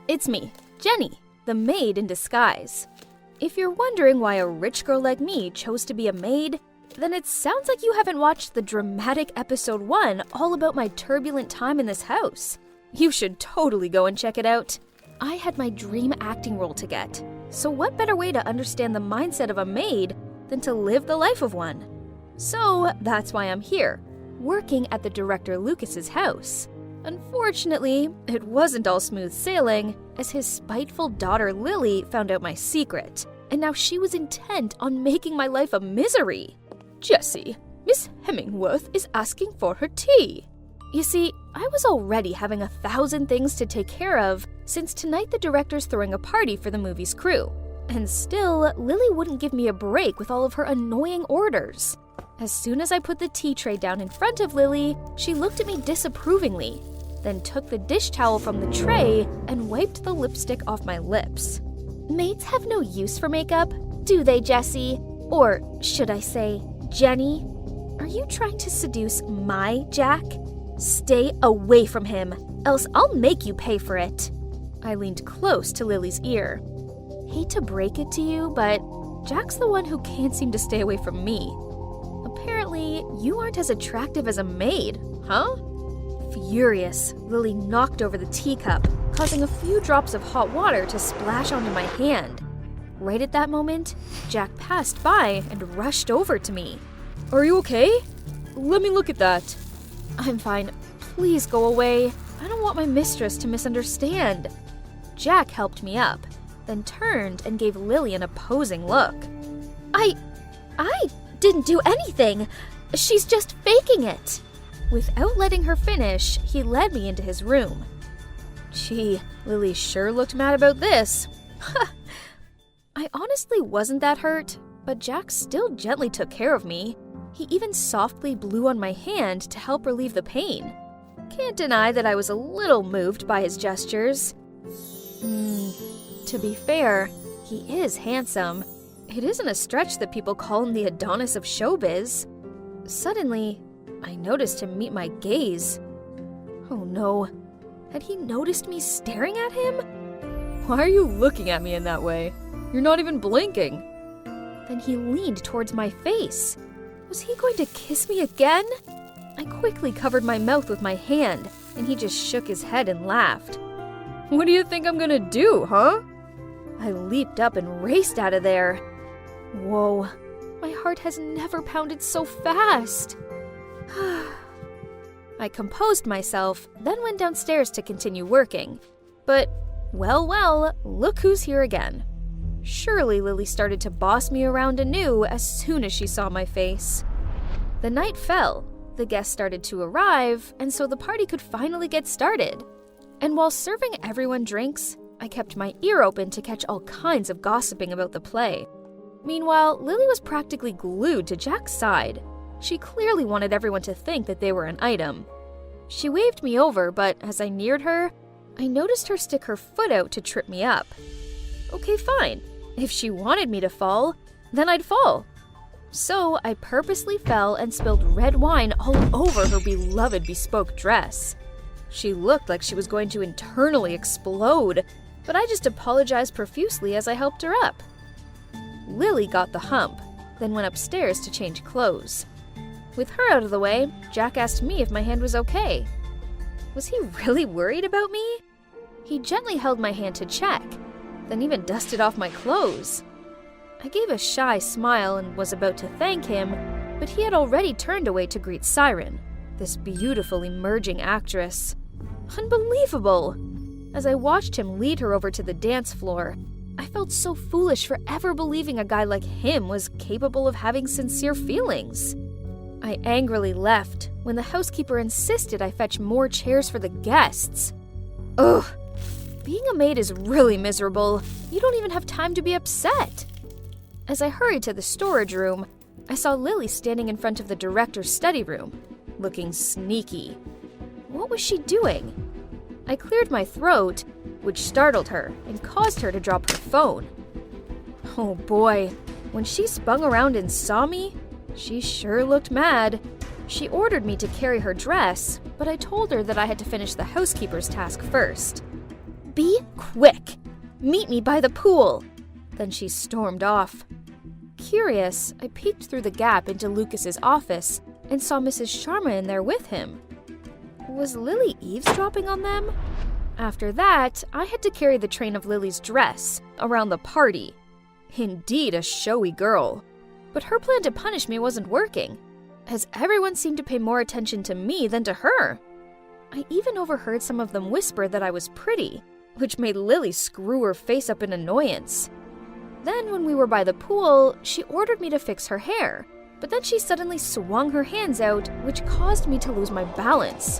It's me, Jenny, the maid in disguise. If you're wondering why a rich girl like me chose to be a maid, then it sounds like you haven't watched the dramatic episode 1 all about my turbulent time in this house. You should totally go and check it out. I had my dream acting role to get, so what better way to understand the mindset of a maid than to live the life of one? So that's why I'm here, working at the director Lucas's house. Unfortunately, it wasn't all smooth sailing, as his spiteful daughter Lily found out my secret, and now she was intent on making my life a misery. Jessie, Miss Hemingworth is asking for her tea. You see, I was already having 1,000 things to take care of since tonight the director's throwing a party for the movie's crew. And still, Lily wouldn't give me a break with all of her annoying orders. As soon as I put the tea tray down in front of Lily, she looked at me disapprovingly, then took the dish towel from the tray and wiped the lipstick off my lips. Maids have no use for makeup, do they, Jessie? Or should I say, Jenny? Are you trying to seduce my Jack? Stay away from him, else I'll make you pay for it. I leaned close to Lily's ear. Hate to break it to you, but Jack's the one who can't seem to stay away from me. Apparently, you aren't as attractive as a maid, huh? Furious, Lily knocked over the teacup, causing a few drops of hot water to splash onto my hand. Right at that moment, Jack passed by and rushed over to me. Are you okay? Let me look at that. I'm fine. Please go away. I don't want my mistress to misunderstand. Jack helped me up, then turned and gave Lily an opposing look. I didn't do anything. She's just faking it. Without letting her finish, he led me into his room. Gee, Lily sure looked mad about this. I honestly wasn't that hurt, but Jack still gently took care of me. He even softly blew on my hand to help relieve the pain. Can't deny that I was a little moved by his gestures. To be fair, he is handsome. It isn't a stretch that people call him the Adonis of showbiz. Suddenly, I noticed him meet my gaze. Oh no, had he noticed me staring at him? Why are you looking at me in that way? You're not even blinking. Then he leaned towards my face. Was he going to kiss me again? I quickly covered my mouth with my hand, and he just shook his head and laughed. What do you think I'm gonna do, huh? I leaped up and raced out of there. Whoa, my heart has never pounded so fast. I composed myself, then went downstairs to continue working. But, well, look who's here again. Surely Lily started to boss me around anew as soon as she saw my face. The night fell, the guests started to arrive, and so the party could finally get started. And while serving everyone drinks, I kept my ear open to catch all kinds of gossiping about the play. Meanwhile, Lily was practically glued to Jack's side. She clearly wanted everyone to think that they were an item. She waved me over, but as I neared her, I noticed her stick her foot out to trip me up. Okay, fine. If she wanted me to fall, then I'd fall. So I purposely fell and spilled red wine all over her beloved bespoke dress. She looked like she was going to internally explode, but I just apologized profusely as I helped her up. Lily got the hump, then went upstairs to change clothes. With her out of the way, Jack asked me if my hand was okay. Was he really worried about me? He gently held my hand to check, then even dusted off my clothes. I gave a shy smile and was about to thank him, but he had already turned away to greet Siren, this beautiful emerging actress. Unbelievable! As I watched him lead her over to the dance floor, I felt so foolish for ever believing a guy like him was capable of having sincere feelings. I angrily left when the housekeeper insisted I fetch more chairs for the guests. Ugh! Being a maid is really miserable. You don't even have time to be upset. As I hurried to the storage room, I saw Lily standing in front of the director's study room, looking sneaky. What was she doing? I cleared my throat, which startled her and caused her to drop her phone. Oh boy, when she spun around and saw me, she sure looked mad. She ordered me to carry her dress, but I told her that I had to finish the housekeeper's task first. Abby, quick! Meet me by the pool!" Then she stormed off. Curious, I peeked through the gap into Lucas's office and saw Mrs. Sharma in there with him. Was Lily eavesdropping on them? After that, I had to carry the train of Lily's dress around the party. Indeed, a showy girl. But her plan to punish me wasn't working, as everyone seemed to pay more attention to me than to her. I even overheard some of them whisper that I was pretty, which made Lily screw her face up in annoyance. Then when we were by the pool, she ordered me to fix her hair, but then she suddenly swung her hands out, which caused me to lose my balance.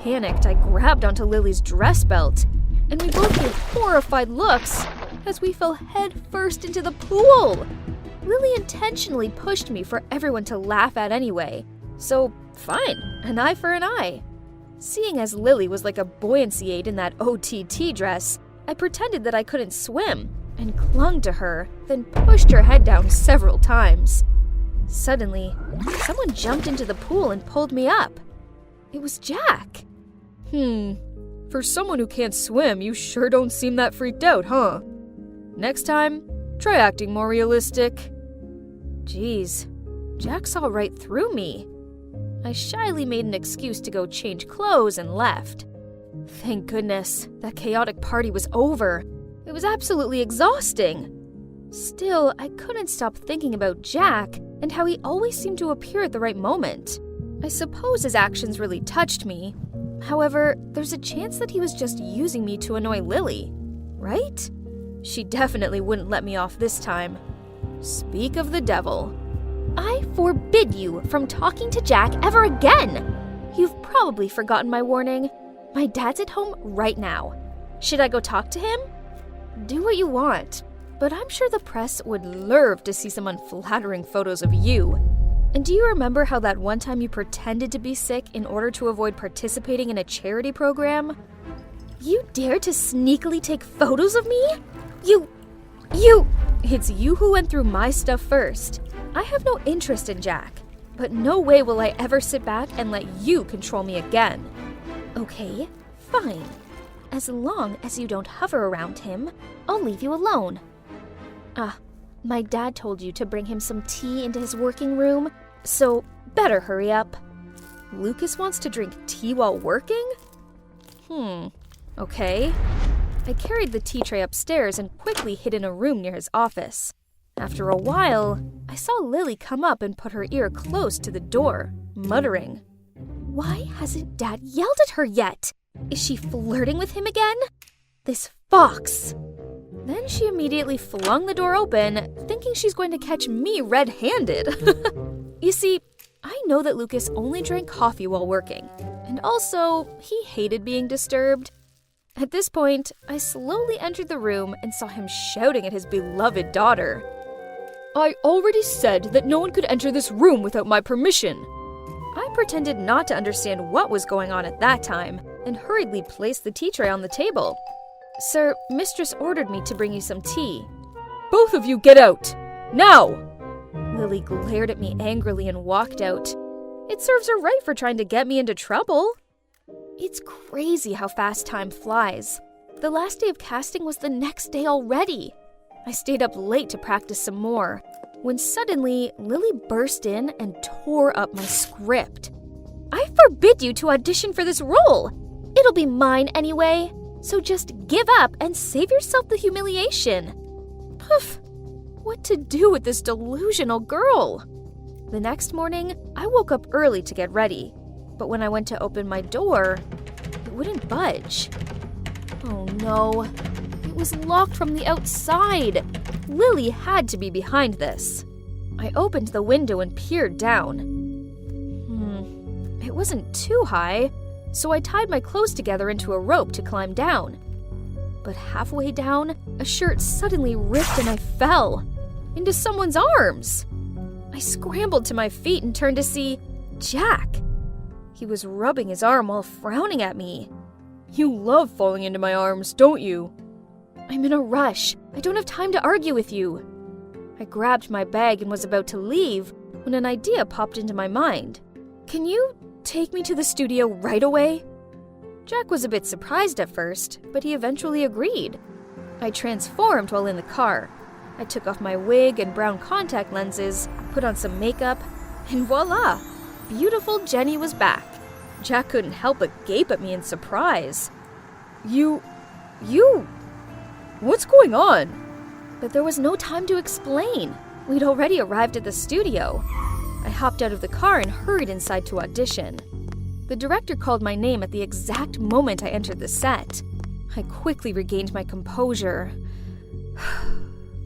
Panicked, I grabbed onto Lily's dress belt, and we both gave horrified looks as we fell head first into the pool. Lily intentionally pushed me for everyone to laugh at anyway, so fine, an eye for an eye. Seeing as Lily was like a buoyancy aid in that OTT dress, I pretended that I couldn't swim and clung to her, then pushed her head down several times. Suddenly, someone jumped into the pool and pulled me up. It was Jack. For someone who can't swim, you sure don't seem that freaked out, huh? Next time, try acting more realistic. Jeez, Jack saw right through me. I shyly made an excuse to go change clothes and left. Thank goodness, that chaotic party was over. It was absolutely exhausting. Still, I couldn't stop thinking about Jack and how he always seemed to appear at the right moment. I suppose his actions really touched me. However, there's a chance that he was just using me to annoy Lily, right? She definitely wouldn't let me off this time. Speak of the devil. I forbid you from talking to Jack ever again. You've probably forgotten my warning. My dad's at home right now. Should I go talk to him? Do what you want, but I'm sure the press would love to see some unflattering photos of you. And do you remember how that one time you pretended to be sick in order to avoid participating in a charity program? You dare to sneakily take photos of me? You! It's you who went through my stuff first. I have no interest in Jack, but no way will I ever sit back and let you control me again. Okay, fine. As long as you don't hover around him, I'll leave you alone. My dad told you to bring him some tea into his working room, so better hurry up. Lucas wants to drink tea while working? Okay. I carried the tea tray upstairs and quickly hid in a room near his office. After a while, I saw Lily come up and put her ear close to the door, muttering. Why hasn't Dad yelled at her yet? Is she flirting with him again? This fox! Then she immediately flung the door open, thinking she's going to catch me red-handed. You see, I know that Lucas only drank coffee while working, and also, he hated being disturbed. At this point, I slowly entered the room and saw him shouting at his beloved daughter. I already said that no one could enter this room without my permission. I pretended not to understand what was going on at that time and hurriedly placed the tea tray on the table. Sir, Mistress ordered me to bring you some tea. Both of you get out! Now! Lily glared at me angrily and walked out. It serves her right for trying to get me into trouble. It's crazy how fast time flies. The last day of casting was the next day already. I stayed up late to practice some more, when suddenly Lily burst in and tore up my script. I forbid you to audition for this role. It'll be mine anyway, so just give up and save yourself the humiliation. Poof! What to do with this delusional girl? The next morning, I woke up early to get ready, but when I went to open my door, it wouldn't budge. Oh no, it was locked from the outside. Lily had to be behind this. I opened the window and peered down. It wasn't too high, so I tied my clothes together into a rope to climb down. But halfway down, a shirt suddenly ripped and I fell into someone's arms. I scrambled to my feet and turned to see Jack. He was rubbing his arm while frowning at me. You love falling into my arms, don't you? I'm in a rush. I don't have time to argue with you. I grabbed my bag and was about to leave when an idea popped into my mind. Can you take me to the studio right away? Jack was a bit surprised at first, but he eventually agreed. I transformed while in the car. I took off my wig and brown contact lenses, put on some makeup, and voila! Beautiful Jenny was back. Jack couldn't help but gape at me in surprise. You... What's going on? But there was no time to explain. We'd already arrived at the studio. I hopped out of the car and hurried inside to audition. The director called my name at the exact moment I entered the set. I quickly regained my composure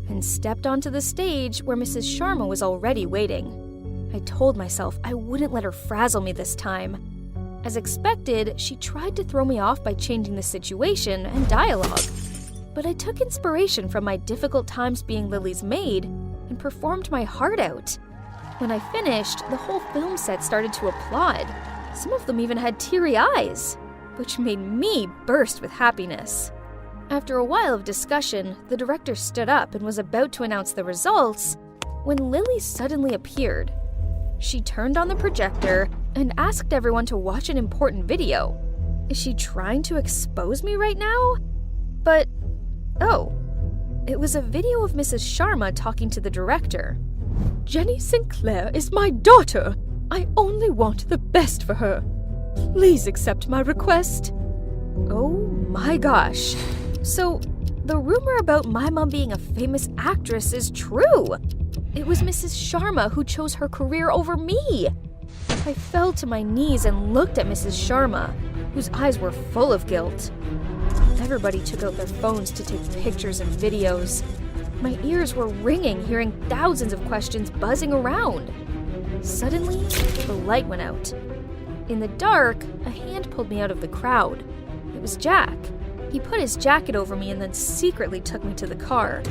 and stepped onto the stage where Mrs. Sharma was already waiting. I told myself I wouldn't let her frazzle me this time. As expected, she tried to throw me off by changing the situation and dialogue. But I took inspiration from my difficult times being Lily's maid and performed my heart out. When I finished, the whole film set started to applaud. Some of them even had teary eyes, which made me burst with happiness. After a while of discussion, the director stood up and was about to announce the results when Lily suddenly appeared. She turned on the projector and asked everyone to watch an important video. Is she trying to expose me right now? But, oh, it was a video of Mrs. Sharma talking to the director. Jenny Sinclair is my daughter. I only want the best for her. Please accept my request. Oh my gosh. So, the rumor about my mom being a famous actress is true. It was Mrs. Sharma who chose her career over me. I fell to my knees and looked at Mrs. Sharma, whose eyes were full of guilt. Everybody took out their phones to take pictures and videos. My ears were ringing, hearing thousands of questions buzzing around. Suddenly, the light went out. In the dark, a hand pulled me out of the crowd. It was Jack. He put his jacket over me and then secretly took me to the car.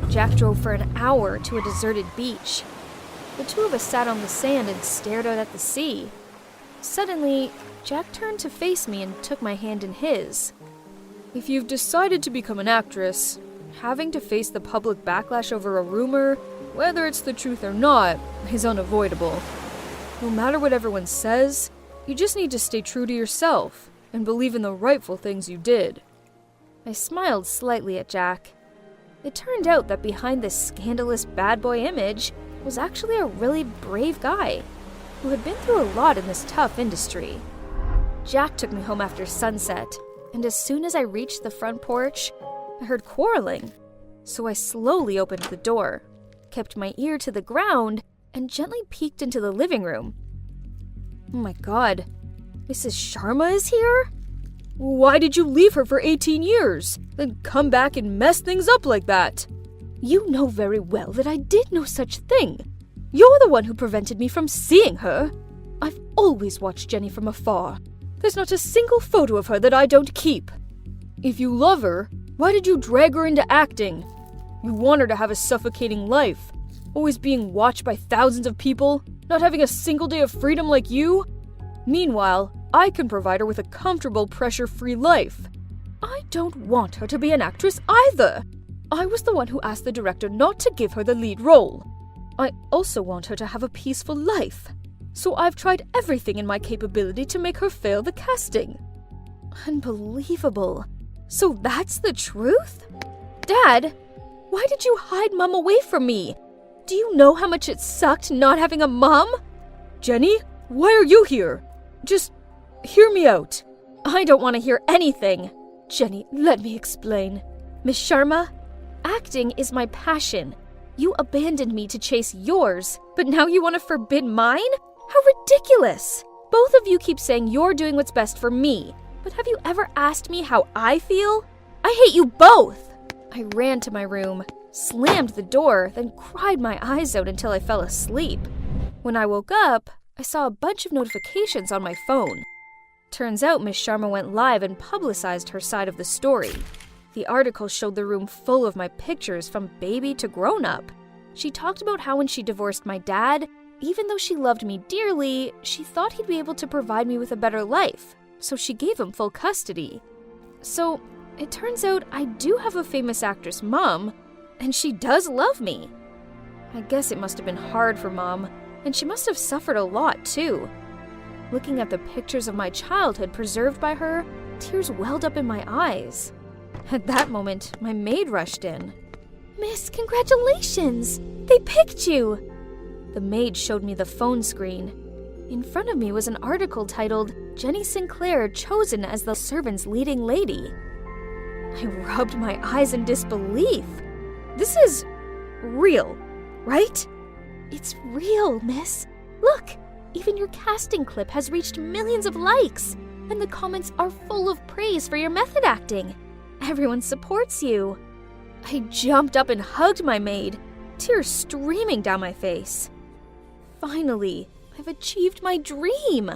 Jack drove for an hour to a deserted beach. The two of us sat on the sand and stared out at the sea. Suddenly, Jack turned to face me and took my hand in his. If you've decided to become an actress, having to face the public backlash over a rumor, whether it's the truth or not, is unavoidable. No matter what everyone says, you just need to stay true to yourself and believe in the rightful things you did. I smiled slightly at Jack. It turned out that behind this scandalous bad boy image was actually a really brave guy who had been through a lot in this tough industry. Jack took me home after sunset, and as soon as I reached the front porch, I heard quarreling. So I slowly opened the door, kept my ear to the ground, and gently peeked into the living room. Oh my god, Mrs. Sharma is here? Why did you leave her for 18 years, then come back and mess things up like that? You know very well that I did no such thing. You're the one who prevented me from seeing her. I've always watched Jenny from afar. There's not a single photo of her that I don't keep. If you love her, why did you drag her into acting? You want her to have a suffocating life, always being watched by thousands of people, not having a single day of freedom like you? Meanwhile, I can provide her with a comfortable, pressure-free life. I don't want her to be an actress either. I was the one who asked the director not to give her the lead role. I also want her to have a peaceful life. So I've tried everything in my capability to make her fail the casting. Unbelievable. So that's the truth? Dad, why did you hide Mom away from me? Do you know how much it sucked not having a mom? Jenny, why are you here? Just hear me out. I don't want to hear anything. Jenny, let me explain. Miss Sharma, acting is my passion. You abandoned me to chase yours, but now you want to forbid mine? How ridiculous! Both of you keep saying you're doing what's best for me, but have you ever asked me how I feel? I hate you both! I ran to my room, slammed the door, then cried my eyes out until I fell asleep. When I woke up, I saw a bunch of notifications on my phone. Turns out Miss Sharma went live and publicized her side of the story. The article showed the room full of my pictures from baby to grown-up. She talked about how when she divorced my dad, even though she loved me dearly, she thought he'd be able to provide me with a better life, so she gave him full custody. So, it turns out I do have a famous actress mom, and she does love me. I guess it must have been hard for Mom, and she must have suffered a lot too. Looking at the pictures of my childhood preserved by her, tears welled up in my eyes. At that moment, my maid rushed in. "Miss, congratulations! They picked you!" The maid showed me the phone screen. In front of me was an article titled, "Jenny Sinclair chosen as the servant's leading lady." I rubbed my eyes in disbelief. This is real, right? It's real, miss. Look, even your casting clip has reached millions of likes, and the comments are full of praise for your method acting. Everyone supports you. I jumped up and hugged my maid, tears streaming down my face. Finally, I've achieved my dream.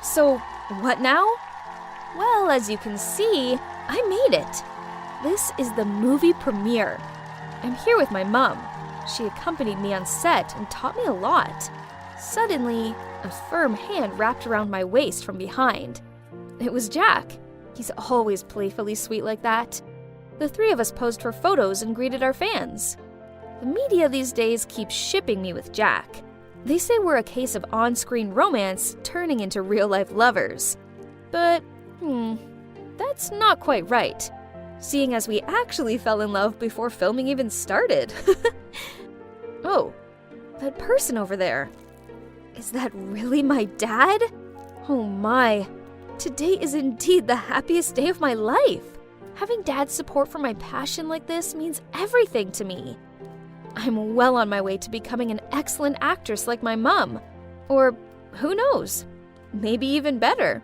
So, what now? Well, as you can see, I made it. This is the movie premiere. I'm here with my mom. She accompanied me on set and taught me a lot. Suddenly, a firm hand wrapped around my waist from behind. It was Jack. He's always playfully sweet like that. The three of us posed for photos and greeted our fans. The media these days keeps shipping me with Jack. They say we're a case of on-screen romance turning into real-life lovers. But, that's not quite right, seeing as we actually fell in love before filming even started. Oh, that person over there. Is that really my dad? Oh my, today is indeed the happiest day of my life. Having Dad's support for my passion like this means everything to me. I'm well on my way to becoming an excellent actress like my mom. Or, who knows, maybe even better.